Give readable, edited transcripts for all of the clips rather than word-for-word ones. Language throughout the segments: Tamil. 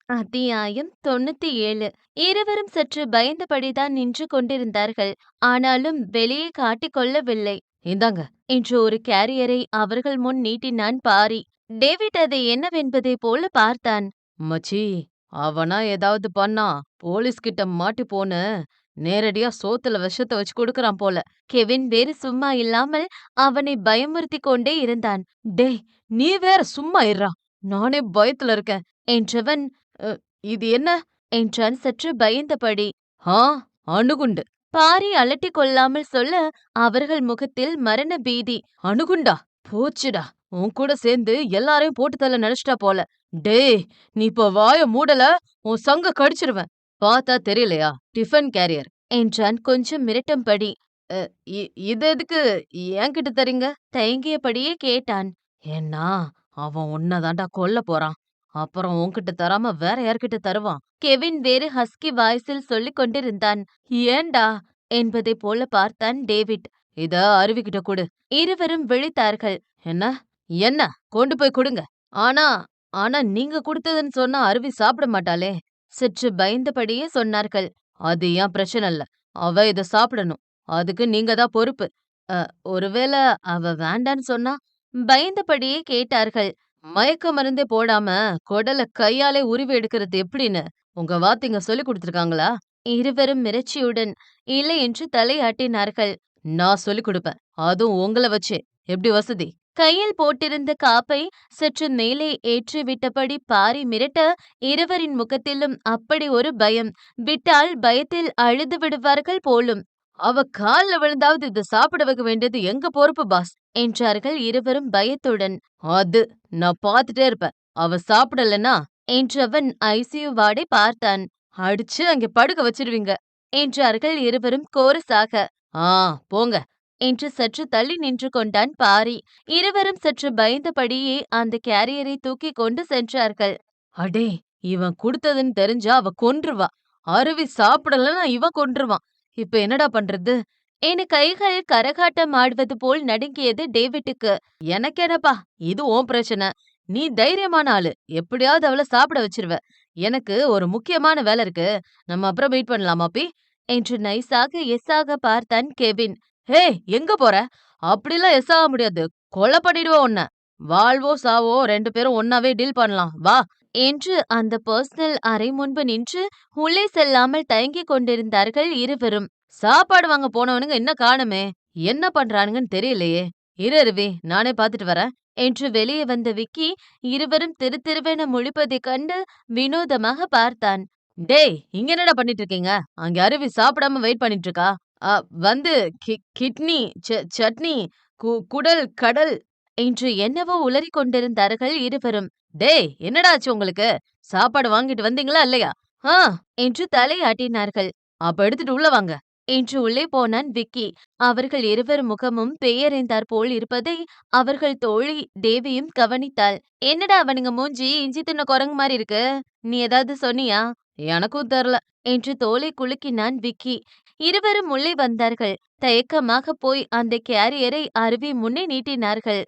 அத்தியாயம் 97. இருவரும் சற்று பயந்தபடிதான் நின்று கொண்டிருந்தார்கள். ஆனாலும் வெளியே காட்டிக் கொள்ளவில்லை. இந்தாங்க என்று ஒரு கேரியரை அவர்கள் முன் நீட்டினான் பாரி. டேவிட் அதை என்னவென்பதை போல பார்த்தான். மச்சி, அவனா ஏதாவது பண்ணா போலீஸ் கிட்ட மாட்டி போன நேரடியா சோத்துல விஷத்தை வச்சு கொடுக்கறான் போல. கெவின் வேறு சும்மா இல்லாமல் அவனை பயமுறுத்தி கொண்டே இருந்தான். டேய், நீ வேற சும்மா இருடா, நானே பயத்துல இருக்கேன் என்றவன் "அ, இது என்ன?" என்றான் சற்று பயந்தபடி. "ஆ, அணுகுண்டு." பாரி அலட்டிக் கொள்ளாமல் சொல்ல அவர்கள் முகத்தில் மரண பீதி. "அணுகுண்டா? போச்சுடா, உன் கூட சேர்ந்து எல்லாரையும் போட்டு தள்ள நினைச்சிட்டா போல. டேய், நீ இப்போ வாய மூடல, உன் சங்க கடிச்சிருவேன். பார்த்தா தெரியலையா, டிஃபன் கேரியர்" என்றான் கொஞ்சம் மிரட்டும்படி. "அ, இது எதுக்கு என்கிட்ட தரீங்க?" தயங்கியபடியே கேட்டான். "ஏன்னா அவன் உன்னதாண்டா கொல்ல போறான். அப்புறம் உன்கிட்ட தராம வேற யார்கிட்ட தருவான்?" கெவின் வேறு ஹஸ்கி வாய்ஸில் சொல்லிக் கொண்டிருந்தான். "ஏன்டா?" என்பதை போல பார்த்தான் டேவிட். "இத அருவிக்கிட்ட கொடு." இருவரும் விழித்தார்கள். "என்ன? என்ன? கொண்டு போய் கொடுங்க." "ஆனா ஆனா நீங்க கொடுத்ததுன்னு சொன்னா அருவி சாப்பிட மாட்டாளே." சற்று பயந்தபடியே சொன்னார்கள். "அது ஏன் பிரச்சனை இல்ல. அவ இத சாப்பிடணும். அதுக்கு நீங்க தான் பொறுப்பு." "அ, ஒருவேளை அவ வேண்டான்னு சொன்னா?" பயந்தபடியே கேட்டார்கள். "மயக்க மருந்தே போடாம குடல கையாலே உருவி எடுக்கிறது எப்படின்னு உங்க வாத்திங்க சொல்லிக் கொடுத்திருக்காங்களா?" இருவரும் மிரட்சியுடன் இல்லை என்று தலையாட்டினார்கள். "நான் சொல்லிக் கொடுப்பேன். அதுவும் உங்கள வச்சே. எப்படி வசதி?" கையில் போட்டிருந்த காப்பை சற்று மேலே ஏற்றி விட்டபடி பாரி மிரட்ட இருவரின் முகத்திலும் அப்படி ஒரு பயம். விட்டால் பயத்தில் அழுது விடுவார்கள் போலும். "அவ கால்ல விழுந்தாவது இத சாப்பிட வைக்க வேண்டியது எங்க பொறுப்பு பாஸ்" என்றார்கள் இருவரும் பயத்துடன். "அது நான் பார்த்துட்டே இருப்பேன். அவ சாப்பிடலனா?" என்றவன் ஐசியு வார்டை பார்த்தான். "அடிச்சு அங்கே படுக்க வச்சிருவீங்க" என்றார்கள் இருவரும் கோரஸாக. "ஆ, போங்க" என்று சற்று தள்ளி நின்று கொண்டான் பாரி. இருவரும் சற்று பயந்தபடியே அந்த கேரியரை தூக்கி கொண்டு சென்றார்கள். "அடே, இவன் குடுத்ததுன்னு தெரிஞ்சா அவ கொன்றுவா. அருவி சாப்பிடலன்னா இவன் கொன்றுவான். இப்ப என்னடா பண்றது?" என கைகள் கரகாட்டம் ஆடுவது போல் நடுங்கியது டேவிட்டுக்கு. "எனக்கெனப்பா, இது உன் பிரச்சனை. நீ தைரியமான ஆளு. எப்படியாவது அவள சாப்பிட வச்சிருவ. எனக்கு ஒரு முக்கியமான வேலை இருக்கு. நம்ம அப்புறம் மீட் பண்ணலாமா பி?" என்று நைஸாக எஸ்ஸாக பார்த்தான் கெவின். "ஹே, எங்க போற? அப்படிலாம் எஸ் ஆக முடியாது. கொலை பண்ணிடுவேன் உன்ன. வாழ்வோ சாவோ 2 பேரும் ஒன்னாவே டீல் பண்ணலாம். வா" என்று அந்த பர்சனல் அறை முன்பு நின்று உள்ளே செல்லாமல் தயங்கிக் கொண்டிருந்தார்கள் இருவரும். "சாப்பாடு வாங்க போனவனுங்க இன்னும் காணுமே. என்ன பண்றானுங்கன்னு தெரியலையே. இரு அருவி, நானே பார்த்துட்டு வரேன்" என்று வெளியே வந்த விக்கி இருவரும் திரு திருவென முழிப்பதைக் கண்டு வினோதமாக பார்த்தான். "டேய், இங்க என்னடா பண்ணிட்டு இருக்கீங்க? அங்க அருவி சாப்பிடாம வெயிட் பண்ணிட்டு இருக்கா. அ, வந்து கிட்னி, சட்னி, குடல், கடல் என்று என்னவோ உளறிக் கொண்டிருந்தார்கள் இருவரும். "டேய், என்னடா ஆச்சு உங்களுக்கு? சாப்பாடு வாங்கிட்டு வந்தீங்களா இல்லையா?" "ஆ" என்று தலையாட்டினார்கள். "அப்ப எடுத்துட்டு உள்ள வாங்க" என்று உள்ளே போனான் விக்கி. அவர்கள் இருவர் முகமும் பேயறைந்தாற் போல் இருப்பதை அவர்கள் தோழி தேவியும் கவனித்தாள். "என்னடா அவனுங்க மூஞ்சி இஞ்சி தின்ன குரங்கு மாதிரி இருக்கு? நீ ஏதாவது சொன்னியா?" "எனக்கும் தெரியல" என்று தோலை குலுக்கினான் விக்கி. இருவரும் உள்ளே வந்தார்கள். தயக்கமாக போய் அந்த கேரியரை அருவி முன்னே நீட்டினார்கள்.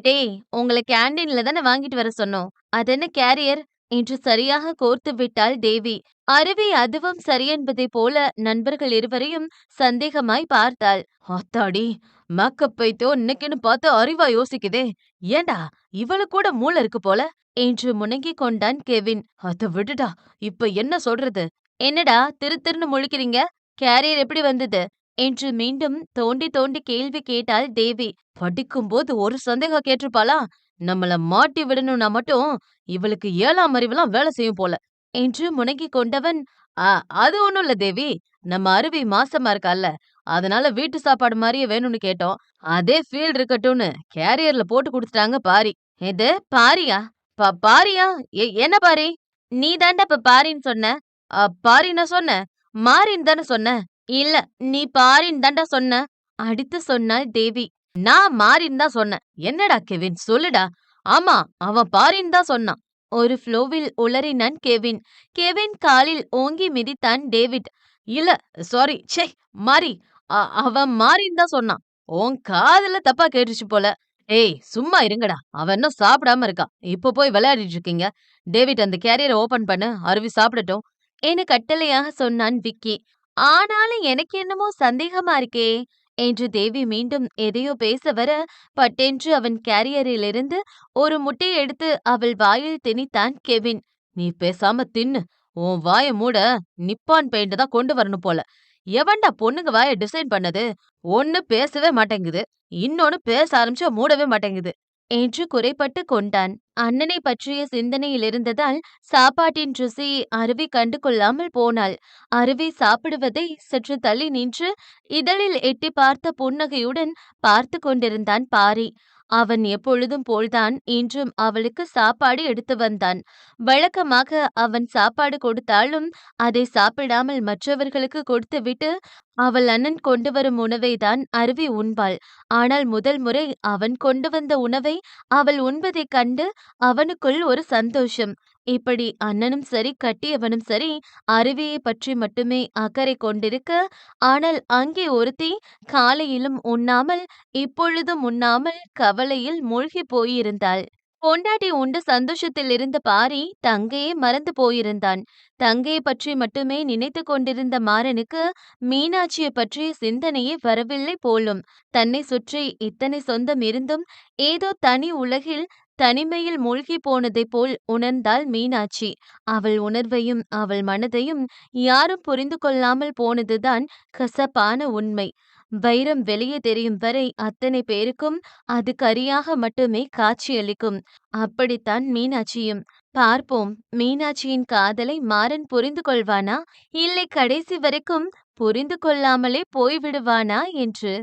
"டேய், உங்கள கேண்டீன்ல தானே வாங்கிட்டு வர சொன்னோம். அதென்ன கேரியர்?" என்று சரியாக கோர்த்து விட்டாள் தேவி. அருவி அதுவும் சரியென்பதைப் போல நண்பர்கள் இருவரையும் சந்தேகமாய் பார்த்தாள். "ஆத்தாடி, மேக்கப் பைத்தியம் இன்னைக்குன்னு பார்த்து அறிவா யோசிக்குதே. ஏண்டா, இவளுக்கு கூட மூளை இருக்கு போல" என்று முனங்கிக் கொண்டான் கெவின். "அத விடுடா, இப்ப என்ன சொல்றது?" "என்னடா திரு திருன்னு முழிக்கிறீங்க? கேரியர் எப்படி வந்தது?" என்று மீண்டும் தோண்டி தோண்டி கேள்வி கேட்டாள் தேவி. "படிக்கும்போது ஒரு சந்தேகம் கேட்டிருப்பாளா? நம்மள மாட்டி விடணும்னா மட்டும் இவளுக்கு 7ஆம் அறிவுலாம் வேலை செய்யும் போல" என்று முனகிக் கொண்டவன், "அ, அது ஒண்ணும் இல்ல தேவி. நம்ம அருவி மாசமா இருக்கால்ல, அதனால வீட்டு சாப்பாடு மாதிரியே வேணும்னு கேட்டோம். அதே ஃபீல் இருக்கட்டும்னு கேரியர்ல போட்டு குடுத்துட்டாங்க பாரி." "எது, பாரியா? பாரியா? என்ன பாரி?" "நீ தாண்டா இப்ப பாரின்னு சொன்ன." பாரின்னா சொன்ன? மாரின்னு தானே சொன்ன." "இல்ல, நீ பாரின்னு தாண்டா சொன்ன" அடித்து சொன்னாள் தேவி. "நான் மாரின்னு தான் சொன்னேன். என்னடா கெவின், சொல்லுடா." "ஆமா, அவன் பாரின்னு தான் சொன்னான்" ஒரு ஃப்ளோவில் உளறினான் கெவின். கெவின் காலில் ஓங்கி மிதித்தான் டேவிட். "இல்ல, சாரி, ச்சே, மாரி. அவன் மாரின்னு தான் சொன்னான். உன் காதுல தப்பா கேட்டுச்சு போல" ஏய் சும்மா இருங்கடா. அவன் இன்னும் சாப்பிடாம இருக்கான். இப்ப போய் விளையாடிட்டு இருக்கீங்க. டேவிட் அந்த கேரியர ஓப்பன் பண்ணு. அருவி சாப்பிடட்டும். என கட்டளையாக சொன்னான் விக்கி. ஆனாலும் எனக்கு என்னமோ சந்தேகமா இருக்கே என்று தேவி மீண்டும் எதையோ பேச வர பட்டென்று அவன் கேரியரிலிருந்து ஒரு முட்டையை எடுத்து அவள் வாயில் திணித்தான் கெவின். நீ பேசாம தின்னு. உன் வாய மூட நிப்பான் பெயிண்ட் தான் கொண்டு வரணும் போல. எவன்டா பொண்ணுங்க வாய டிசைன் பண்ணது? ஒண்ணு பேசவே மாட்டேங்குது. இன்னொன்னு பேச ஆரம்பிச்சா மூடவே மாட்டேங்குது என்று குறைபட்டு கொண்டான். அண்ணனை பற்றிய சிந்தனையில் இருந்ததால் சாப்பாட்டின் ருசி அருவி கண்டு கொள்ளாமல் போனாள். அருவி சாப்பிடுவதை சற்று தள்ளி நின்று இதழில் எட்டி பார்த்த புன்னகையுடன் பார்த்து கொண்டிருந்தான் பாரி. அவன் எப்பொழுதும் போல்தான் இன்றும் அவளுக்கு சாப்பாடு எடுத்து வந்தான். வழக்கமாக அவன் சாப்பாடு கொடுத்தாலும் அதை சாப்பிடாமல் மற்றவர்களுக்கு கொடுத்துவிட்டு அவள் அண்ணன் கொண்டு வரும் உணவை தான் அருவி உண்பாள். ஆனால் முதல் முறை அவன் கொண்டு வந்த உணவை அவள் உண்பதைக் கண்டு அவனுக்குள் ஒரு சந்தோஷம். இப்படி அண்ணனும் சரி கட்டியவனும் சரி அருவியை பற்றி மட்டுமே அக்கறை கொண்டிருக்க, ஆனால் அங்கே ஒருத்தி காலையிலும் உண்ணாமல் இப்பொழுதும் உண்ணாமல் கவலையில் மூழ்கிப் போயிருந்தாள். பொண்டாட்டி உண்டு சந்தோஷத்தில் இருந்த பாரி தங்கையே மறந்து போயிருந்தான். தங்கையை பற்றி மட்டுமே நினைத்து கொண்டிருந்த மாறனுக்கு மீனாட்சியை பற்றிய சிந்தனையே வரவில்லை போலும். தன்னை சுற்றி இத்தனை சொந்தம் இருந்தும் ஏதோ தனி உலகில் தனிமையில் மூழ்கி போனதைப் போல் உணர்ந்தாள் மீனாட்சி. அவள் உணர்வையும் அவள் மனதையும் யாரும் புரிந்து கொள்ளாமல் போனதுதான் கசப்பான உண்மை. வைரம் வெளியே தெரியும் வரை அத்தனை பேருக்கும் அது கரியாக மட்டுமே காட்சியளிக்கும். அப்படித்தான் மீனாட்சியும். பார்ப்போம், மீனாட்சியின் காதலை மாறன் புரிந்து கொள்வானா, இல்லை கடைசி வரைக்கும் புரிந்து கொள்ளாமலே போய்விடுவானா என்று.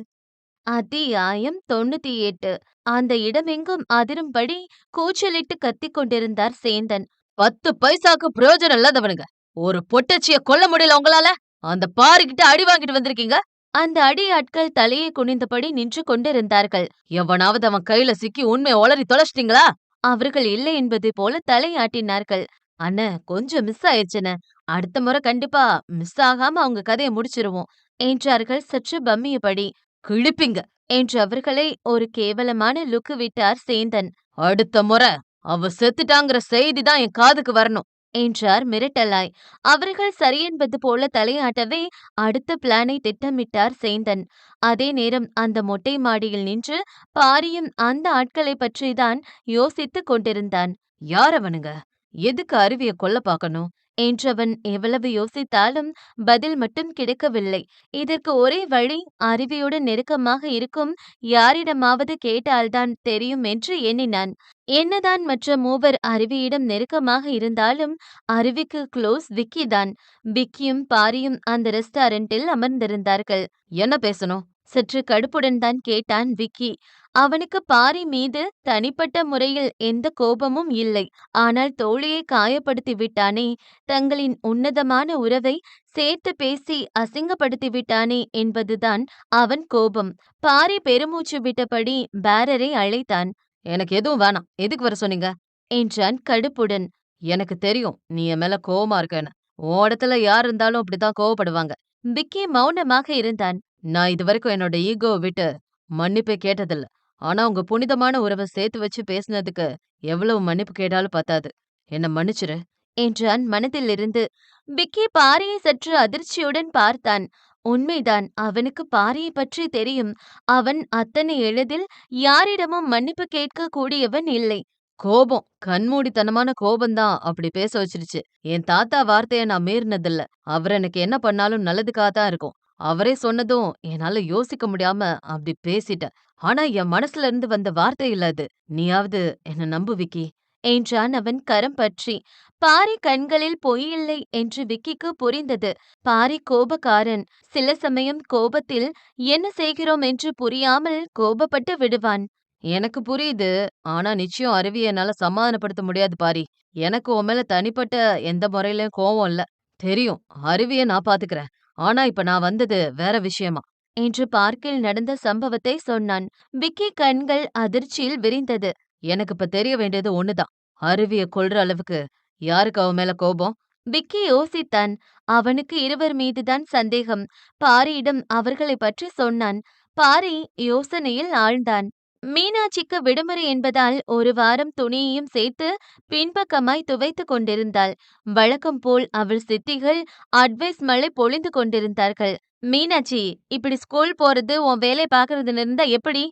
அத்தியாயம் 98. அந்த இடமெங்கும் அதிரும்படி கூச்சலிட்டு கத்திக் கொண்டிருந்தார் சேந்தன். 10 பைசாக்கு பிரயோஜனம் இல்லாதவனுங்க. ஒரு பொட்டச்சிய கொல்ல முடியல உங்களால? அந்த பாருகிட்ட அடி வாங்கிட்டு வந்திருக்கீங்க. அந்த அடியாட்கள் தலையை குனிந்தபடி நின்று கொண்டிருந்தார்கள். எவனாவது அவன் கையில சிக்கி உண்மையை ஒளறி தொலைச்சிட்டீங்களா? அவர்கள் இல்லை என்பது போல தலையாட்டினார்கள். அண்ணே கொஞ்சம் மிஸ் ஆயிடுச்சுண்ணே. அடுத்த முறை கண்டிப்பா மிஸ் ஆகாம அவங்க கதையை முடிச்சிருவோம் என்றார்கள் சற்று பம்மியபடி. கிழிப்பிங்க என்று அவர்களை ஒரு கேவலமான லுக்கு விட்டார் சேந்தன். அடுத்த முறை அவ செத்துட்டாங்கிற செய்தி தான் என் காதுக்கு வரணும் என்றார் மிரட்டலாய். அவர்கள் சரியென்பது போல தலையாட்டவே அடுத்த பிளானை திட்டமிட்டார் சேந்தன். அதே நேரம் அந்த மொட்டை மாடியில் நின்று பாரியும் அந்த ஆட்களை பற்றிதான் யோசித்துக் கொண்டிருந்தான். யார் அவனுங்க? எதுக்கு அருவிய கொல்ல பார்க்கணும் என்றவன் எவ்வளவு யோசித்தாலும் பதில் மட்டும் கிடைக்கவில்லை. இதற்கு ஒரே வழி அருவியுடன் நெருக்கமாக இருக்கும் யாரிடமாவது கேட்டால்தான் தெரியும் என்று எண்ணினான். என்னதான் மற்ற மூவர் அருவியிடம் நெருக்கமாக இருந்தாலும் அருவிக்கு க்ளோஸ் விக்கி தான். விக்கியும் பாரியும் அந்த ரெஸ்டாரண்டில் அமர்ந்திருந்தார்கள். என்ன பேசணும்? சற்று கடுப்புடன் தான் கேட்டான் விக்கி. அவனுக்கு பாரி மீது தனிப்பட்ட முறையில் எந்த கோபமும் இல்லை. ஆனால் தோழியை காயப்படுத்தி விட்டானே, தங்களின் உன்னதமான உறவை சேர்த்து பேசி அசிங்கப்படுத்தி விட்டானே என்பதுதான் அவன் கோபம். பாரி பெருமூச்சு விட்டபடி பேரரை அழைத்தான். எனக்கு எதுவும் வேணாம். எதுக்கு வர சொன்னீங்க என்றான் கடுப்புடன். எனக்கு தெரியும் நீ என் மேல கோவமா இருக்கேன்னு. உன் இடத்துல யார் இருந்தாலும் அப்படித்தான் கோவப்படுவாங்க. விக்கி மௌனமாக இருந்தான். நான் இதுவரைக்கும் என்னோட ஈகோவை விட்டு மன்னிப்பே கேட்டதில்ல. ஆனா உங்க புனிதமான உறவை சேர்த்து வச்சு பேசினதுக்கு எவ்வளவு மன்னிப்பு கேட்டாலும் பத்தாது. என்ன மன்னிச்சிரு என்றான் மனதிலிருந்து. விக்கி பாரியை சற்று அதிர்ச்சியுடன் பார்த்தான். உண்மைதான், அவனுக்கு பாரியை பற்றி தெரியும். அவன் அத்தனை எளிதில் யாரிடமும் மன்னிப்பு கேட்க கூடியவன் இல்லை. கோபம், கண்மூடித்தனமான கோபம்தான் அப்படி பேச வச்சிருச்சு. என் தாத்தா வார்த்தைய நான் மீறினதில்ல. அவர் எனக்கு என்ன பண்ணாலும் நல்லதுக்காக தான் இருக்கும். அவரே சொன்னதும் என்னால யோசிக்க முடியாம அப்படி பேசிட்டேன். ஆனா என் மனசுல இருந்து வந்த வார்த்தை இல்ல அது. நீயாவது என்ன நம்பு விக்கி என்றான் அவன் கரம் பற்றி. பாரி கண்களில் பொய்யில்லை என்று விக்கிக்கு புரிந்தது. பாரி கோபக்காரன். சில சமயம் கோபத்தில் என்ன செய்கிறோம் என்று புரியாமல் கோபப்பட்டு விடுவான். எனக்கு புரியுது. ஆனா நிச்சயம் அருவிய என்னால சமாதானப்படுத்த முடியாது பாரி. எனக்கு உன் மேல தனிப்பட்ட எந்த முறையிலயும் கோவம் இல்ல. தெரியும். அருவிய நான் பாத்துக்கிறேன். ஆனா இப்ப நான் வந்தது வேற விஷயமா என்று பார்க்கில் நடந்த சம்பவத்தை சொன்னான். விக்கி கண்கள் அதிர்ச்சியில் விரிந்தது. எனக்கு இப்ப தெரிய வேண்டியது ஒண்ணுதான். அருவிய கொல்ற அளவுக்கு யாருக்கு அவன் மேல கோபம்? விக்கி யோசித்தான். அவனுக்கு இருவர் மீதுதான் சந்தேகம். பாரியிடம் அவர்களை பற்றி சொன்னான். பாரி யோசனையில் ஆழ்ந்தான். மீனாட்சிக்கு விடுமுறை என்பதால் ஒரு வாரம் துணியையும் சேர்த்து பின்பக்கமாய் துவைத்துக் கொண்டிருந்தாள். வழக்கம் போல் அவள் சித்திகள் அட்வைஸ் மழை பொழிந்து கொண்டிருந்தார்கள். மீனாட்சி, இப்படி ஸ்கூல் போறது உன் வேலைய பாக்குறதுன்னு இருந்தா எப்படி?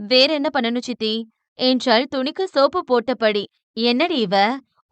வேற என்ன பண்ணணும் சித்தி? என்றாள் துணிக்கு சோப்பு போட்டபடி. என்னடி இவ?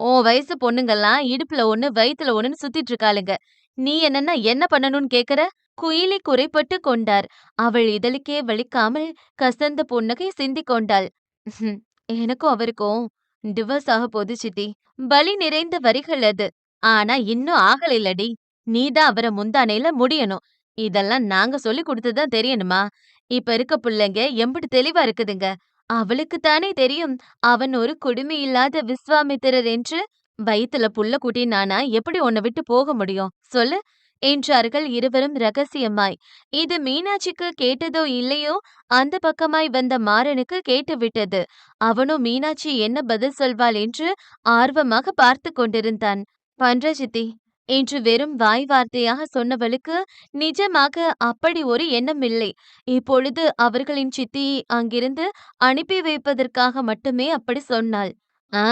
உன் வயசு பொண்ணுங்கெல்லாம் இடுப்புல ஒண்ணு வயித்துல ஒண்ணுன்னு சுத்திட்டு இருக்காளுங்க. நீ என்னன்னா என்ன பண்ணணும்னு கேக்குற? குயிலி குறைபட்டு கொண்டார். அவள் இதழுக்கே வலிக்காமல் கசந்த புன்னகை சிந்திக் கொண்டாள். "ம்ஹும். எனக்கும் அவருக்கும் டிவோர்ஸ் ஆக போது சித்தி. வலி நிறைந்த வரிகள் அது. ஆனா இன்னும் ஆகலைலடி. நீதான் அவரை முந்தானையில முடியணும். இதெல்லாம் நாங்க சொல்லி கொடுத்துதான் தெரியணுமா? இப்ப இருக்க புள்ளைங்க எம்புட்டு தெளிவா இருக்குதுங்க. அவளுக்குத் தானே தெரியும் அவன் ஒரு குடுமி இல்லாத விஸ்வாமித்திரர் என்று. வயித்துல புள்ள குட்டி நானா எப்படி உன்னை விட்டு போக முடியும் சொல்லு என்றார்கள் இருவரும் ரகசியமாய். இது மீனாட்சிக்கு கேட்டதோ இல்லையோ, அந்த பக்கமாய் வந்த மாறனுக்கு கேட்டுவிட்டது. அவனோ மீனாட்சி என்ன பதில் சொல்வாள் என்று ஆர்வமாக பார்த்து கொண்டிருந்தான். பண்ற சித்தி என்று வெறும் வாய் வார்த்தையாக சொன்னவளுக்கு நிஜமாக அப்படி ஒரு எண்ணம் இல்லை. இப்பொழுது அவர்களின் சித்தியை அங்கிருந்து அனுப்பி வைப்பதற்காக மட்டுமே அப்படி சொன்னாள். ஆ,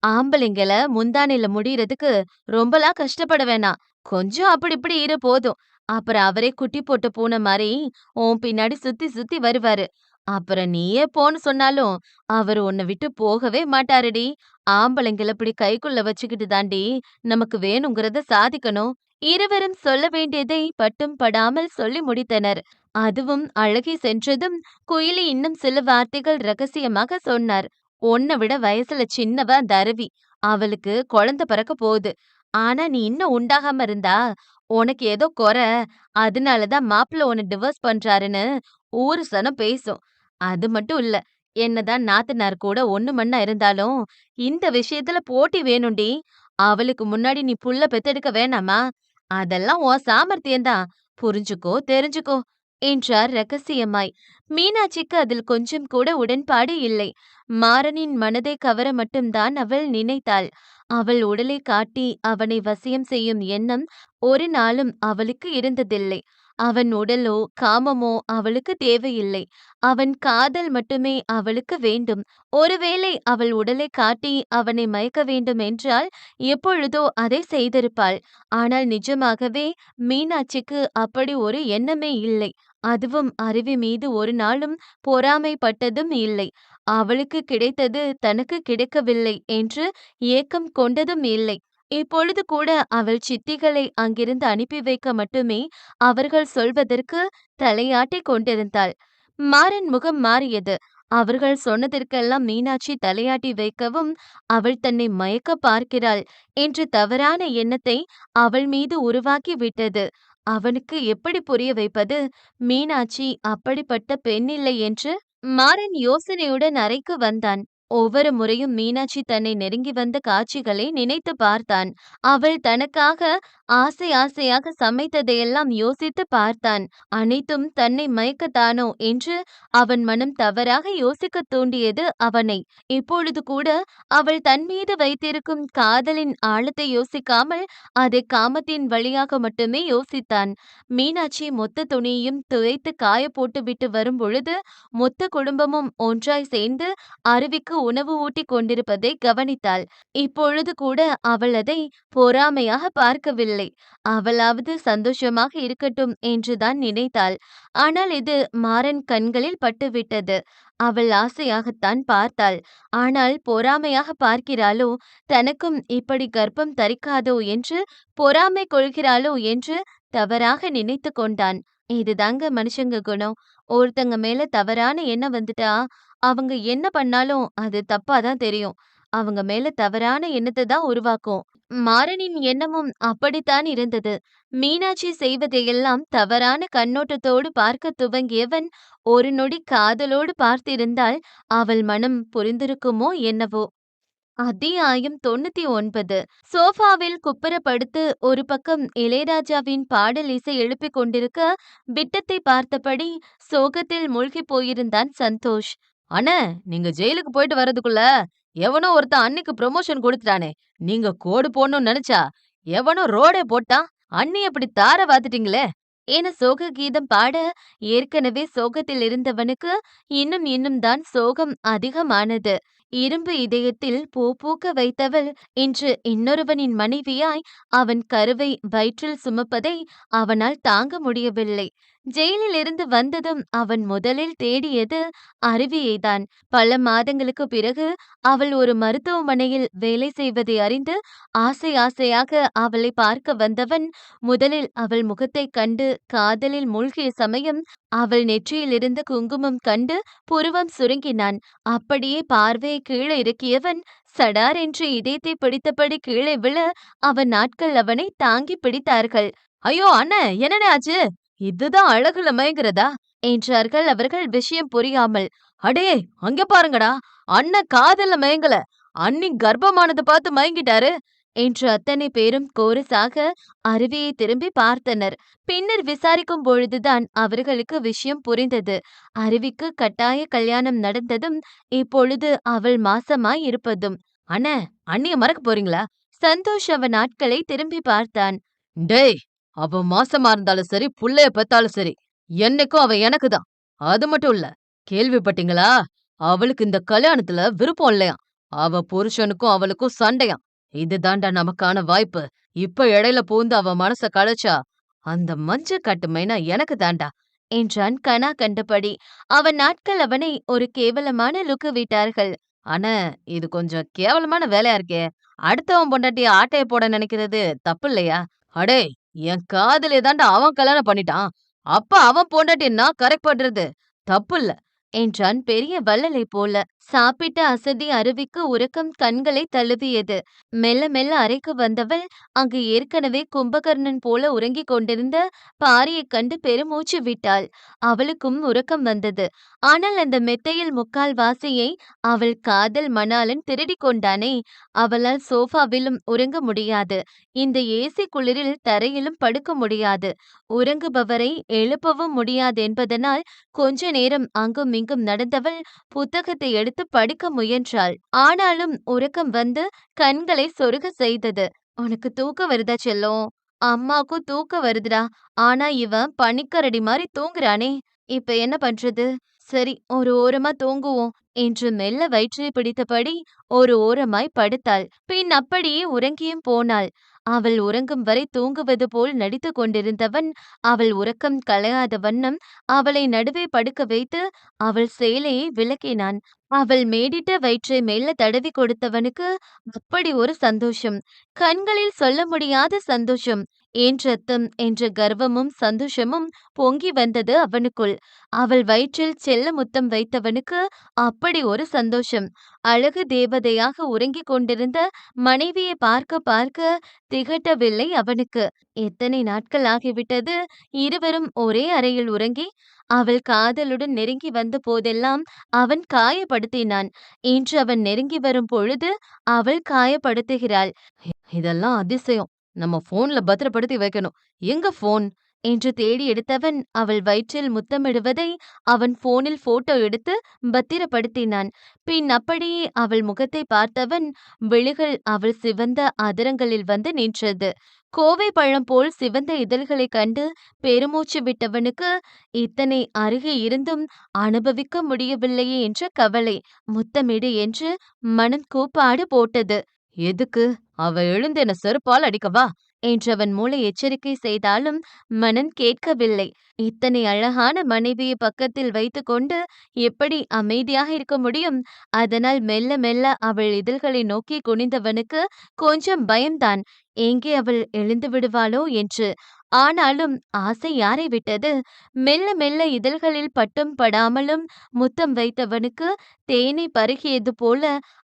ஆம்பளைங்கள முந்தானையில முடியறதுக்கு ரொம்பலாம் கஷ்டப்பட வேணாம். கொஞ்சம் அப்படி இப்படி இரு போதும். அப்புறம் அவரே குட்டி போட்ட பூனை மாரி உன் பின்னாடி சுத்தி சுத்தி வருவாரு. அப்புறம் நீயே போன்னு சொன்னாலும் அவரு உன்னை விட்டு போகவே மாட்டாருடி. ஆம்பளைங்கள இப்படி கைக்குள்ள வச்சுக்கிட்டு தாண்டி நமக்கு வேணுங்கிறத சாதிக்கணும். இருவரும் சொல்ல வேண்டியதை பட்டும் படாமல் சொல்லி முடித்தனர். அதுவும் அழகி சென்றதும் குயிலி இன்னும் சில வார்த்தைகள் ரகசியமாக சொன்னார். உன்னை விட வயசுல சின்னவ அந்த அருவி. அவளுக்கு குழந்தை பிறக்க போகுது. ஆனா நீ இன்னும் உண்டாகாம இருந்தா உனக்கு ஏதோ குறை. அதனாலதான் மாப்பிள்ளை உன்னை டிவோர்ஸ் பண்றாருன்னு ஊரு சனம் பேசும். அது மட்டும் இல்ல. என்னதான் நாத்தனார் கூட ஒண்ணு மண்ணா இருந்தாலும் இந்த விஷயத்துல போட்டி வேணும்டி. அவளுக்கு முன்னாடி நீ புள்ள பெத்தெடுக்க வேணாமா? அதெல்லாம் உன் சாமர்த்தியம்தான். புரிஞ்சுக்கோ, தெரிஞ்சுக்கோ என்றார் ரகசியமாய். மீனாட்சிக்கு அதில் கொஞ்சம் கூட உடன்பாடு இல்லை. மாறனின் மனதை கவர மட்டும்தான் அவள் நினைத்தாள். அவள் உடலை காட்டி அவனை வசியம் செய்யும் எண்ணம் ஒரு நாளும் அவளுக்கு இருந்ததில்லை. அவன் உடலோ காமமோ அவளுக்கு தேவையில்லை. அவன் காதல் மட்டுமே அவளுக்கு வேண்டும். ஒருவேளை அவள் உடலை காட்டி அவனை மயக்க வேண்டும் என்றால் எப்பொழுதோ அதை செய்திருப்பாள். ஆனால் நிஜமாகவே மீனாட்சிக்கு அப்படி ஒரு எண்ணமே இல்லை. அதுவும் அருவி மீது ஒரு நாளும் பொறாமைப்பட்டதும் இல்லை. அவளுக்கு கிடைத்தது தனக்கு கிடைக்கவில்லை என்று ஏக்கம் கொண்டதும் இல்லை. இப்பொழுது கூட அவள் சித்திகளை அங்கிருந்து அனுப்பி வைக்க மட்டுமே அவர்கள் சொல்வதற்கு தலையாட்டிக் கொண்டிருந்தாள். மாறன் முகம் மாறியது. அவர்கள் சொன்னதற்கெல்லாம் மீனாட்சி தலையாட்டி வைக்கவும் அவள் தன்னை மயக்க பார்க்கிறாள் என்ற தவறான எண்ணத்தை அவள் மீது உருவாக்கி விட்டது. அவனுக்கு எப்படி புரிய வைப்பது? மீனாட்சி அப்படிப்பட்ட பெண்ணில்லை என்று. மாறன் யோசனையுடன் அறைக்கு வந்தான். ஒவ்வொரு முறையும் மீனாட்சி தன்னை நெருங்கி வந்த காட்சிகளை நினைத்து பார்த்தான். அவள் தனக்காக ஆசை ஆசையாக சமைத்ததையெல்லாம் யோசித்து பார்த்தான். அனைத்தும் தன்னை மயக்கத்தானோ என்று அவன் மனம் தவறாக யோசிக்க தூண்டியது அவனை. இப்பொழுது கூட அவள் தன் மீது வைத்திருக்கும் காதலின் ஆழத்தை யோசிக்காமல் அதை காமத்தின் வழியாக மட்டுமே யோசித்தான். மீனாட்சி மொத்த துணியையும் துவைத்து காய போட்டுவிட்டு வரும் பொழுது மொத்த குடும்பமும் ஒன்றாய் சேர்ந்து அருவிக்கு உணவு ஊட்டிக் கொண்டிருப்பதை கவனித்தாள். இப்பொழுது கூட அவள் அதை பொறாமையாக பார்க்கவில்லை. அவளாவது சந்தோஷமாக இருக்கட்டும் என்றுதான் நினைத்தாள். ஆனால் இது மாறன் கண்களில் பட்டுவிட்டது. அவள் ஆசையாகத்தான் பார்த்தாள். ஆனால் பொறாமையாக பார்க்கிறாளோ, தனக்கும் இப்படி கர்ப்பம் தரிக்காதோ என்று பொறாமை கொள்கிறாளோ என்று தவறாக நினைத்து கொண்டான். இதுதாங்க மனுஷங்க குணம். ஒருத்தங்க மேல தவறான எண்ணம் வந்துட்டா அவங்க என்ன பண்ணாலும் அது தப்பாதான் தெரியும். அவங்க மேல தவறான எண்ணத்தை தான் உருவாக்கும். மாறனின் எண்ணமும் அப்படித்தான் இருந்தது. மீனாட்சி செய்வதையெல்லாம் தவறான கண்ணோட்டத்தோடு பார்க்க துவங்கியவன் ஒரு நொடி காதலோடு பார்த்திருந்தால் அவள் மனம் புரிந்திருக்குமோ என்னவோ. அத்தியாயம் 99. சோஃபாவில் குப்புற படுத்து ஒரு பக்கம் இளையராஜாவின் பாடல் இசை எழுப்பிக் கொண்டிருக்க விட்டத்தை பார்த்தபடி சோகத்தில் மூழ்கிப் போயிருந்தான் சந்தோஷ். அண்ணே, நீங்க ஜெயிலுக்கு போயிட்டு வர்றதுக்குள்ள எவனோ ஒருத்தன் அண்ணிக்கு ப்ரொமோஷன் கொடுத்துட்டானே. நீங்க கோடு போடணும்னு நினைச்சா எவனோ ரோடே போட்டான். அண்ணி அப்படி தார வாத்துட்டீங்களே. என சோக கீதம் பாட ஏற்கனவே சோகத்தில் இருந்தவனுக்கு இன்னும் இன்னும் தான் சோகம் அதிகமானது. இரும்பு இதயத்தில் பூ பூக்க வைத்தவள் இன்று இன்னொருவனின் மனைவியாய் அவன் கருவை வயிற்றில் சுமப்பதை அவனால் தாங்க முடியவில்லை. ஜெயிலில் இருந்து வந்ததும் அவன் முதலில் தேடியது அருவியைதான். பல மாதங்களுக்கு பிறகு அவள் ஒரு மருத்துவமனையில் வேலை செய்வதை அறிந்து ஆசை ஆசையாக அவளை பார்க்க வந்தவன் முதலில் அவள் முகத்தைக் கண்டு காதலில் மூழ்கிய சமயம் அவள் நெற்றியிலிருந்த குங்குமம் கண்டு புருவம் சுருங்கினான். அப்படியே பார்வையை கீழே இறக்கியவன் சடார் என்று இதயத்தை பிடித்தபடி கீழே விழ அவன் நாட்கள் அவனை தாங்கி பிடித்தார்கள். ஐயோ அண்ணே, என்னண்ணே ஆச்சு? இதுதான் அழகுல மயங்குறதா என்றார்கள் அவர்கள் விஷயம் புரியாமல். அடே, அங்க பாருங்கடா, அண்ணன் காதல்ல மயங்கல, அண்ணி கர்ப்பமானது பார்த்து மயங்கிட்டாரு என்று அத்தனை பேரும் கோரஸாக அருவியை திரும்பி பார்த்தனர். பின்னர் விசாரிக்கும் பொழுதுதான் அவர்களுக்கு விஷயம் புரிந்தது. அருவிக்கு கட்டாய கல்யாணம் நடந்ததும் இப்பொழுது அவள் மாசமாய் இருப்பதும். அண்ணே, அண்ணிய மறக்க போறீங்களா? சந்தோஷ் அவன் நாட்களை திரும்பி பார்த்தான். டேய், அவ மாசமா இருந்தாலும் சரி, புள்ளைய பெத்தாலும் சரி, என்னைக்கும் அவ எனக்கு தான். அது மட்டும் இல்ல, கேள்விப்பட்டீங்களா? அவளுக்கு இந்த கல்யாணத்துல விருப்பம் இல்லையாம். அவ புருஷனுக்கும் அவளுக்கும் சண்டையாம். இதுதான்டா நமக்கான வாய்ப்பு. இப்ப இடையில பூந்து அவ மனச கலைச்சா அந்த மஞ்ச காட்டு மைனா எனக்கு தாண்டா என்றான் கனா கண்டபடி. அவன் நாட்கள் அவனை ஒரு கேவலமான லுக்கு விட்டார்கள். ஆனா இது கொஞ்சம் கேவலமான வேலையா இருக்கே. அடுத்தவன் பொண்டாட்டிய ஆட்டைய போட நினைக்கிறது தப்பு இல்லையா? அடே, என் காதலே தாண்டா அவன் கல்யாணம் பண்ணிட்டான். அப்ப அவன் பொண்டாட்டிய நான் கரெக்ட் பண்றது தப்பு இல்ல என்றான் பெரிய வள்ளலை போல. சாப்பிட்ட அசதி அருவிக்கு உறக்கம் கண்களை தழுவியது. மெல்ல மெல்ல அறைக்கு வந்தவள் அங்கு ஏற்கனவே கும்பகர்ணன் போல உறங்கிக் கொண்டிருந்த பாரியைக் கண்டு பெருமூச்சு விட்டாள். அவளுக்கும் உறக்கம் வந்தது. ஆனால் அந்த மெத்தையில் முக்கால் வாசியை அவள் காதல் மணாளன் திருடி கொண்டானே, அவளால் சோஃபாவிலும் உறங்க முடியாது. இந்த ஏசி குளிரில் தரையிலும் படுக்க முடியாது. உறங்குபவரை எழுப்பவும் முடியாது என்பதனால் கொஞ்ச நேரம் அங்கும் இங்கும் நடந்தவள் புத்தகத்தை எடுத்து படிக்க முயன்றாள். ஆனாலும் உறக்கம் வந்து கண்களை சொருக செய்தது. உனக்கு தூக்கம் வருதா செல்லம்? அம்மாக்கும் தூக்கம் வருதுடா. ஆனா இவன் பனிக்கரடி மாதிரி தூங்குறானே. இப்ப என்ன பண்றது? சரி, ஒரு ஓரமா தூங்குவோம் என்று மெல்ல வயிற்றை பிடித்தபடி ஒரு ஓரமாய் படுத்தாள். பின் அப்படியே உறங்கியும் போனாள். அவள் உறங்கும் வரை தூங்குவது போல் நடித்து கொண்டிருந்தவன் அவள் உறக்கம் கலையாத வண்ணம் அவளை நடுவே படுக்க வைத்து அவள் சேலையை விலக்கினான். அவள் மேடிட்ட வயிற்றை மெல்ல தடவி கொடுத்தவனுக்கு அப்படி ஒரு சந்தோஷம். கண்களில் சொல்ல முடியாத சந்தோஷம். ஏன் ரத்தம் என்ற கர்வமும் சந்தோஷமும் பொங்கி வந்தது அவனுக்குள். அவள் வயிற்றில் செல்ல முத்தம் வைத்தவனுக்கு அப்படி ஒரு சந்தோஷம். அழகு தேவதையாக உறங்கிக் கொண்டிருந்த மனைவியை பார்க்க பார்க்க திகட்டவில்லை அவனுக்கு. எத்தனை நாட்கள் ஆகிவிட்டது இருவரும் ஒரே அறையில் உறங்கி. அவள் காதலுடன் நெருங்கி வந்த போதெல்லாம் அவன் காயப்படுத்தினான். இன்று அவன் நெருங்கி வரும் பொழுது அவள் காயப்படுத்துகிறாள். இதெல்லாம் அதிசயம். நம்ம போன்ல பத்திரப்படுத்தி வைக்கணும். எங்க போன் என்று தேடி எடுத்தவன் அவள் வயிற்றில் முத்தமிடுவதை அவன் போனில் போட்டோ எடுத்து பத்திரப்படுத்தினான். பின் அப்படியே அவள் முகத்தை பார்த்தவன் விழிகள் அவள் சிவந்த அதரங்களில் வந்து நின்றது. கோவை பழம் போல் சிவந்த இதழ்களைக் கண்டு பெருமூச்சு விட்டவனுக்கு இத்தனை அருகே இருந்தும் அனுபவிக்க முடியவில்லையே என்ற கவலை. முத்தமிடு என்று மனம் கூப்பாடு போட்டது. எதுக்கு? அவ எழுந்து என்ன செருப்பால் அடிக்கவா என்றவன் மூளை எச்சரிக்கை செய்தாலும் மனம் கேட்கவில்லை. இத்தனை அழகான மனைவியை பக்கத்தில் வைத்துக்கொண்டு எப்படி அமைதியாக இருக்க முடியும்? அதனால் மெல்ல மெல்ல அவள் இதழ்களை நோக்கி குனிந்தவனுக்கு கொஞ்சம் பயம்தான். எங்கே அவள் எழுந்து விடுவாளோ என்று. ஆனாலும் ஆசை யாரை விட்டது? மெல்ல மெல்ல இதழ்களில் பட்டும் படாமலும் முத்தம் வைத்தவனுக்கு தேனை பருகியது போல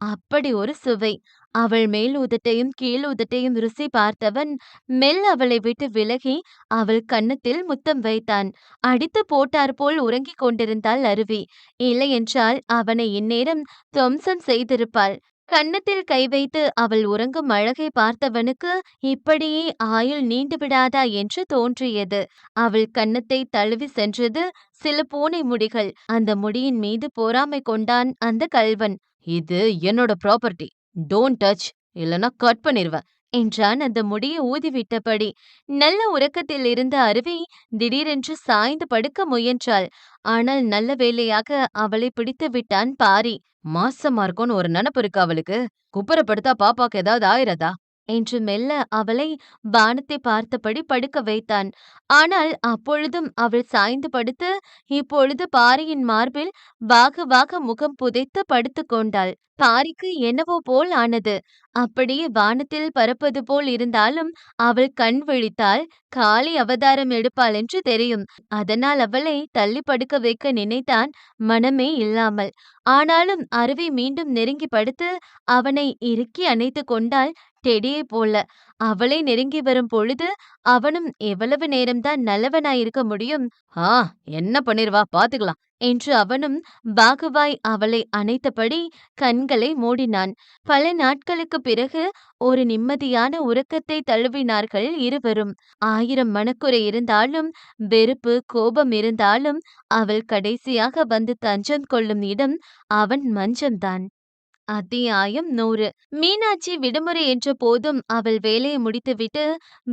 அப்படி ஒரு சுவை. அவள் மேல் உதட்டையும் கீழ் உதட்டையும் ருசி பார்த்தவன் மெல்ல அவளை விட்டு விலகி அவள் கன்னத்தில் முத்தம் வைத்தான். அடித்து போட்டார் போல் உறங்கிக் கொண்டிருந்தாள் அருவி. இல்லையென்றால் அவனை இந்நேரம் துவம்சம் செய்திருப்பாள். கன்னத்தில் கை வைத்து அவள் உறங்கும் அழகை பார்த்தவனுக்கு இப்படியே ஆயுள் நீண்டு விடாதா என்று தோன்றியது. அவள் கன்னத்தை தழுவி சென்றது சில பூனை முடிகள். அந்த முடியின் மீது பொறாமை கொண்டான் அந்த கள்வன். இது என்னோட ப்ராப்பர்ட்டி, டோன்ட் டச், இல்லனா கட் பண்ணிருவேன் என்றான் அந்த முடியை ஊதிவிட்டபடி. நல்ல உறக்கத்தில் இருந்த அருவி திடீரென்று சாய்ந்து படுக்க முயன்றாள். ஆனால் நல்ல வேளையாக அவளை பிடித்து விட்டான் பாரி. மாசமா இருக்கும்னு ஒரு நினப்பு இருக்கு அவளுக்கு. குப்புறப்படுத்தா பாப்பாக்கு ஏதாவது ஆயிரதா என்று மெல்ல அவளை வானத்தை பார்த்தபடி படுக்க வைத்தான். ஆனால் அப்பொழுதும் அவள் சாய்ந்து படுத்து இப்பொழுது பாரியின் மார்பில் வாக வாக முகம் புதைத்து படுத்துக் கொண்டாள். பாரிக்கு என்னவோ போல் ஆனது. அப்படியே வானத்தில் பறப்பது போல் இருந்தாலும் அவள் கண் விழித்தால் காளி அவதாரம் எடுப்பாள் என்று தெரியும். அதனால் அவளை தள்ளி படுக்க வைக்க நினைத்தான், மனமே இல்லாமல். ஆனாலும் அருவி மீண்டும் நெருங்கி படுத்து அவனை இறுக்கி அணைத்து கொண்டாள், டெடியை போல. அவளை நெருங்கி வரும் பொழுது அவனும் எவ்வளவு நேரம்தான் நல்லவனாயிருக்க முடியும்? ஆ, என்ன பண்ணிருவா பாத்துக்கலாம் என்று அவனும் பாகுவாய் அவளை அணைத்தபடி கண்களை மூடினான். பல நாட்களுக்குப் பிறகு ஒரு நிம்மதியான உறக்கத்தை தழுவினார்கள் இருவரும். 1000 மனக்குறை இருந்தாலும், வெறுப்பு கோபம் இருந்தாலும், அவள் கடைசியாக வந்து தஞ்சம் கொள்ளும் இடம் அவன் மஞ்சம்தான். அத்தியாயம் 100. மீனாட்சி விடுமுறை என்ற போதும் அவள் வேலையை முடித்துவிட்டு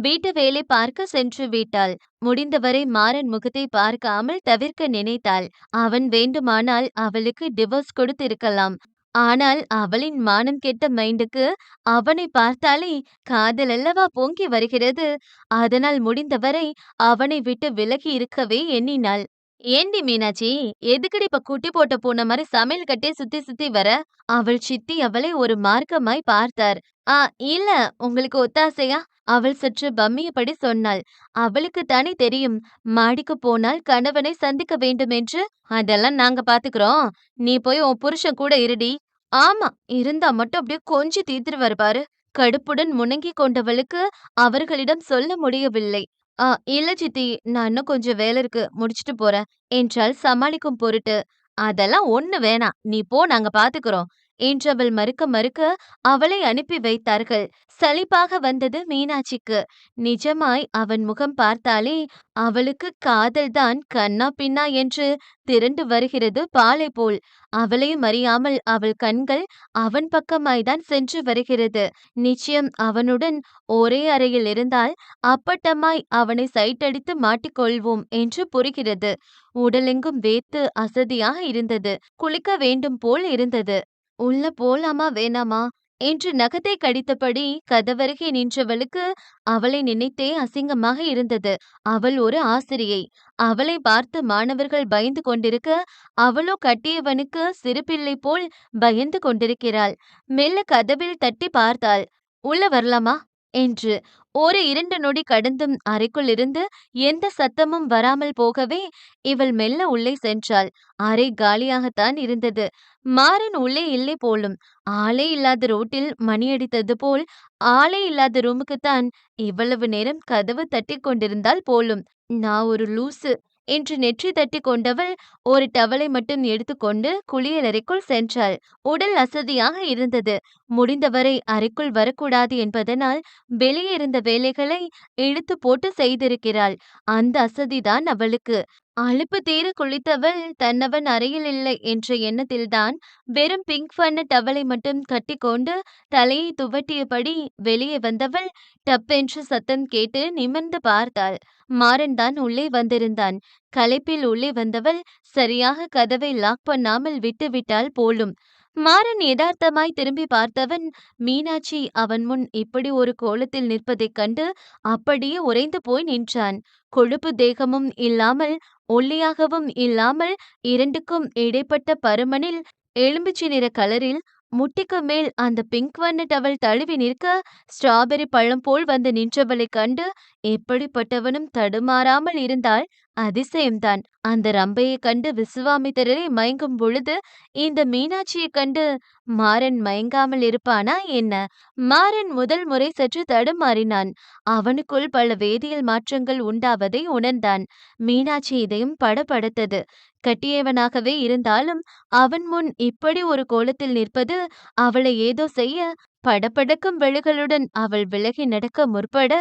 வீட்டு வேலை பார்க்க சென்று விட்டாள். முடிந்தவரை மாறன் முகத்தை பார்க்காமல் தவிர்க்க நினைத்தாள். அவன் வேண்டுமானால் அவளுக்கு டிவோர்ஸ் கொடுத்திருக்கலாம். ஆனால் அவளின் மானம் கெட்ட மைண்டுக்கு அவனை பார்த்தாலே காதல் அல்லவா பொங்கி வருகிறது. அதனால் முடிந்தவரை அவனை விட்டு விலகி இருக்கவே எண்ணினாள். ஏண்டி மீனாட்சி, எதுக்குடி இப்ப குட்டி போட்ட பூனை மாதிரி சமையல் கட்டே சுத்தி சுத்தி வர? அவள் சித்தி அவளை ஒரு மார்க்கமாய் பார்த்தார். ஆ, இல்ல, உங்களுக்கு ஒத்தாசையா? அவள் சற்று பம்மியபடி சொன்னாள். அவளுக்கு தானே தெரியும், மாடிக்கு போனால் கணவனை சந்திக்க வேண்டும் என்று. அதெல்லாம் நாங்க பாத்துக்கிறோம். நீ போய் உன் புருஷன் கூட இருடி. ஆமா, இருந்தா மட்டும் அப்படியே கொஞ்சி தீத்துருவாரு பாரு. கடுப்புடன் முணங்கிக் கொண்டவளுக்கு அவர்களிடம் சொல்ல முடியவில்லை. ஆ, இல்ல சித்தி, நான் இன்னும் கொஞ்சம் வேலை இருக்கு, முடிச்சிட்டு போறேன் என்றாள் சமாளிக்கும் பொருட்டு. அதெல்லாம் ஒண்ணு வேணாம், நீ போ, நாங்க பாத்துக்கிறோம் என்றவள் மறுக்க மறுக்க அவளை அனுப்பி வைத்தார்கள். சலிப்பாக வந்தது மீனாட்சிக்கு. நிஜமாய் அவன் முகம் பார்த்தாலே அவளுக்கு காதல்தான் கன்னா பின்னா என்று திரண்டு வருகிறது பாலை போல். அவளையும் அறியாமல் அவள் கண்கள் அவன் பக்கமாய்தான் சென்று வருகிறது. நிச்சயம் அவனுடன் ஒரே அறையில் இருந்தால் அப்பட்டமாய் அவனை சைட்டடித்து மாட்டிக்கொள்வோம் என்று புரிகிறது. உடலெங்கும் வேர்த்து அசதியாக இருந்தது. குளிக்க வேண்டும் போல் இருந்தது. உள்ள போலாமா வேணாமா என்று நகத்தை கடித்தபடி கதவருகே நின்றவளுக்கு அவளை நினைத்தே அசிங்கமாக இருந்தது. அவள் ஒரு ஆசிரியை. அவளை பார்த்து மாணவர்கள் பயந்து கொண்டிருக்க, அவளோ கட்டியவனுக்கு சிறுபிள்ளை போல் பயந்து கொண்டிருக்கிறாள். மெல்ல கதவில் தட்டி பார்த்தாள். உள்ள வரலாமா என்று. ஒரு 2 நொடி கடந்தும் அறைக்குள் இருந்து எந்த சத்தமும் வராமல் போகவே இவள் மெல்ல உள்ளே சென்றாள். அறை காலியாகத்தான் இருந்தது. மாறன் உள்ளே இல்லை போலும். ஆளே இல்லாத ரோட்டில் மணியடித்தது போல் ஆளே இல்லாத ரூமுக்குத்தான் இவ்வளவு நேரம் கதவு தட்டிக் கொண்டிருந்தாள் போலும். நான் ஒரு லூசு என்று நெற்றி தட்டி கொண்டவள் ஒரு டவலை மட்டும் எடுத்துக்கொண்டு குளியலறைக்குள் சென்றாள். உடல் அசதியாக இருந்தது. முடிந்தவரை அறைக்குள் வரக்கூடாது என்பதனால் வெளியே இருந்த வேலைகளை இழுத்து போட்டு செய்திருக்கிறாள். அந்த அசதிதான் அவளுக்கு. அலுப்பு தீர குளித்தவள் தன்னவன் அறையில் இல்லை என்ற எண்ணத்தில்தான் வெறும் பிங்க் வண்ண டவலை மட்டும் கட்டிக்கொண்டு தலையை துவட்டியபடி வெளியே வந்தவள் டப்பென்று சத்தம் கேட்டு நிமிர்ந்து பார்த்தாள். மாறன் தான் உள்ளே வந்திருந்தான். களைப்பில் உள்ளே வந்தவள் சரியாக கதவை லாக் பண்ணாமல் விட்டுவிட்டாள் போலும். மாறன் யதார்த்தமாய் திரும்பி பார்த்தவன் மீனாட்சி அவன் முன் இப்படி ஒரு கோலத்தில் நிற்பதைக் கண்டு அப்படியே உறைந்து போய் நின்றான். கொழுப்பு தேகமும் இல்லாமல் ஒல்லியாகவும் இல்லாமல் இரண்டுக்கும் இடைப்பட்ட பருமனில் எலும்பிச்சை நிற கலரில் முட்டிக்கு மேல் அந்த பிங்க் வண்ண டவல் தழுவி நிற்க ஸ்ட்ராபெர்ரி பழம் போல் வந்து நின்றவளைக் கண்டு எப்படிப்பட்டவனும் தடுமாறாமல் இருந்தால் அதிசயம்தான். அந்த ரம்பையைக் கண்டு விசுவாமித்திரரே மயங்கும் பொழுது இந்த மீனாட்சியைக் கண்டு மாறன் மயங்காமல் இருப்பானா என்ன? மாறன் முதல் முறை சற்று தடுமாறினான். அவனுக்குள் பல வேதியியல் மாற்றங்கள் உண்டாவதை உணர்ந்தான். மீனாட்சி இதயம் படபடத்தது. கட்டியவனாகவே இருந்தாலும் அவன் முன் இப்படி ஒரு கோலத்தில் நிற்பது அவளை ஏதோ செய்ய, படபடக்கும் விழிகளுடன் அவள் விலகி நடக்க முற்பட,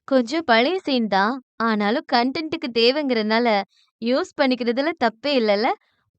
கொஞ்சம் பழைய சீன் தான், ஆனாலும் கண்டென்ட்டுக்கு தேவைங்கிறதுனால யூஸ் பண்ணிக்கிறதுல தப்பே இல்லைல்ல.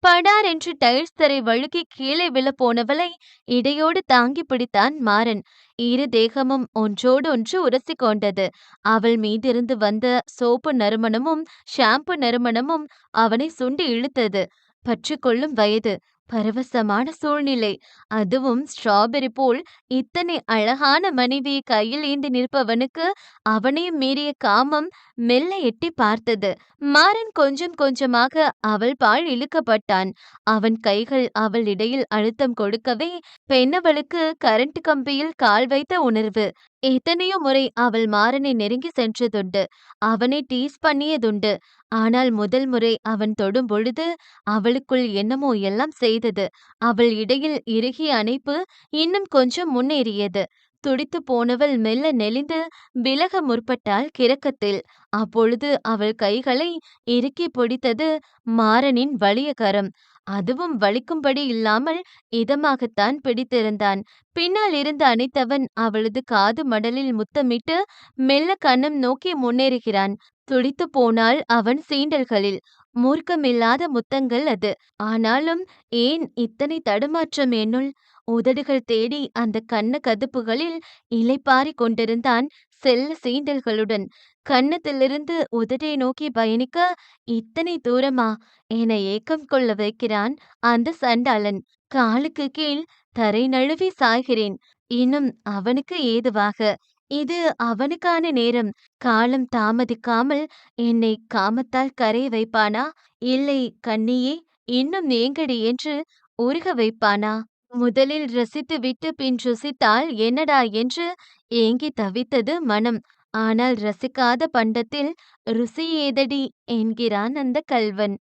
படார் என்று டைல்ஸ் தரை வழுக்கி கீழே விழப் போனவளை இடையோடு தாங்கி பிடித்தான் மாறன். இரு தேகமும் ஒன்றோடு ஒன்று உரசிக் கொண்டது. அவள் மீதிருந்து வந்த சோப்பு நறுமணமும் ஷாம்பு நறுமணமும் அவனை சுண்டி இழுத்தது. பற்றிக்கொள்ளும் வயது, பரவசமான சூழ்நிலை. அதுவும் ஸ்ட்ராபெர்ரி போல் இத்தனை அழகான மனைவியை கையில் ஏந்தி நிற்பவனுக்கு அவனையும் மீறிய காமம் மெல்ல எட்டிப் பார்த்தது. மாறன் கொஞ்சம் கொஞ்சமாக அவள் பால் இழுக்கப்பட்டான். அவன் கைகள் அவள் இடையில் அழுத்தம் கொடுக்கவே பெண்ணவளுக்கு கரண்ட் கம்பியில் கால் வைத்த உணர்வு. எத்தனையோ முறை அவள் மாறனை நெருங்கி சென்றதுண்டு. அவனை டீஸ் பண்ணியதுண்டு. ஆனால் முதல் முறை அவன் தொடும் பொழுது அவளுக்குள் என்னமோ எல்லாம் செய்தது. அவள் இடையில் இறுகிய அணைப்பு இன்னும் கொஞ்சம் முன்னேறியது. துடித்துப் போனவள் மெல்ல நெளிந்து விலக முற்பட்டாள் கிறக்கத்தில். அப்பொழுது அவள் கைகளை இறுக்கி பிடித்தது மாறனின் வலிய கரம். அதுவும் வலிக்கும்படி இல்லாமல் இதமாகத்தான் பிடித்திருந்தான். பின்னால் இருந்து அணைத்தவன் அவளது காது மடலில் முத்தமிட்டு மெல்ல கன்னம் நோக்கி முன்னேறுகிறான். துடித்துப் போனாள் அவன் சீண்டல்களில். மூர்க்கமில்லாத முத்தங்கள் அது. ஆனாலும் ஏன் இத்தனை தடுமாற்றம் என்னுள்? உதடுகள் தேடி அந்த கன்ன கதுப்புகளில் இளைப்பாறிக் கொண்டிருந்தான் செல்ல சீண்டல்களுடன். கன்னத்திலிருந்து உதட்டை நோக்கி பயணிக்க இத்தனை தூரமா என ஏக்கம் கொள்ள வைக்கிறான் அந்த சண்டாளன். காலுக்கு கீழ் தரை நழுவி சாய்கிறேன். இன்னும் அவனுக்கு ஏதுவாக. இது அவனுக்கான நேரம். காலம் தாமதிக்காமல் என்னை காமத்தால் கரைய வைப்பானா? இல்லை கண்ணியே, இன்னும் ஏங்கடி என்று உருக வைப்பானா? முதலில் ரசித்துவிட்டு பின் ருசித்தால் என்னடா என்று ஏங்கி தவித்தது மனம். ஆனால் ரசிக்காத பண்டத்தில் ருசி ஏதடி என்கிறான் அந்த கள்வன்.